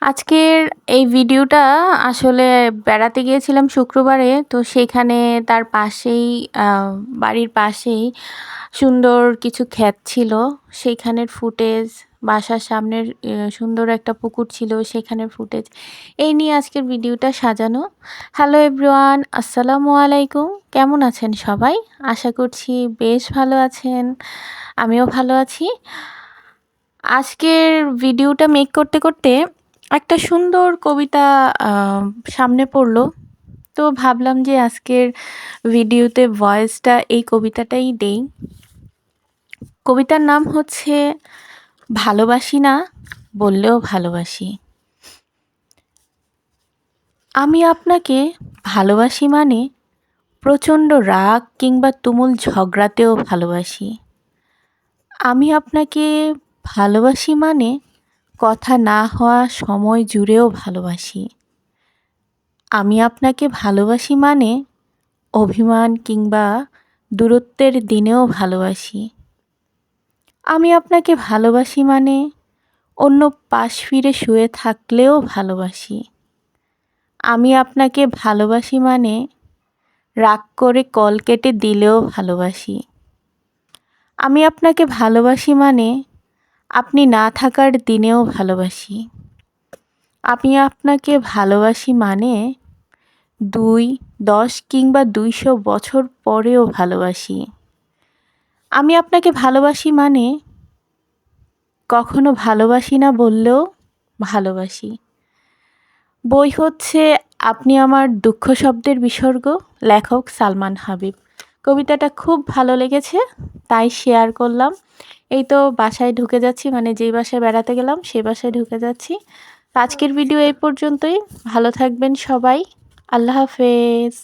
আজকের এই ভিডিওটা আসলে বেড়াতে গিয়েছিলাম শুক্রবারে। তো সেখানে তার পাশেই বাড়ির পাশেই সুন্দর কিছু ক্ষেত ছিল। সেইখানের ফুটেজ, বাসার সামনের সুন্দর একটা পুকুর ছিল, সেখানের ফুটেজ। এই নিয়ে আজকের ভিডিওটা সাজানো। হ্যালো এভরিওয়ান, আসসালামু আলাইকুম। কেমন আছেন সবাই? আশা করছি বেশ ভালো আছেন। আমিও ভালো আছি। আজকের ভিডিওটা মেক করতে করতে একটা সুন্দর কবিতা সামনে পড়লো। তো ভাবলাম যে আজকের ভিডিওতে ভয়েসটা এই কবিতাটাই দেই। কবিতার নাম হচ্ছে ভালোবাসি না বললেও ভালোবাসি। আমি আপনাকে ভালোবাসি মানে প্রচণ্ড রাগ কিংবা তুমুল ঝগড়াতেও ভালোবাসি। আমি আপনাকে ভালোবাসি মানে কথা না হওয়া সময় জুড়েও ভালোবাসি। আমি আপনাকে ভালোবাসি মানে অভিমান কিংবা দূরত্বের দিনেও ভালোবাসি। আমি আপনাকে ভালোবাসি মানে অন্য পাশ ফিরে শুয়ে থাকলেও ভালোবাসি। আমি আপনাকে ভালোবাসি মানে রাগ করে কল কেটে দিলেও ভালোবাসি। আমি আপনাকে ভালোবাসি মানে আপনি না থাকার দিনেও ভালোবাসি। আমি আপনাকে ভালোবাসি মানে 2, 10 কিংবা 200 বছর পরেও ভালোবাসি। আমি আপনাকে ভালোবাসি মানে কখনো ভালোবাসি না বললেও ভালোবাসি। বই হচ্ছে আপনি আমার দুঃখ শব্দের বিসর্গ, লেখক সালমান হাবিব। কবিতাটা খুব ভালো লেগেছে, তাই শেয়ার করলাম। এই তো বাসায় ঢুকে যাচ্ছি, মানে যেই বাসায় বেড়াতে গেলাম সেই বাসায় ঢুকে যাচ্ছি। আজকের ভিডিও এই পর্যন্তই। ভালো থাকবেন সবাই। আল্লাহ হাফেজ।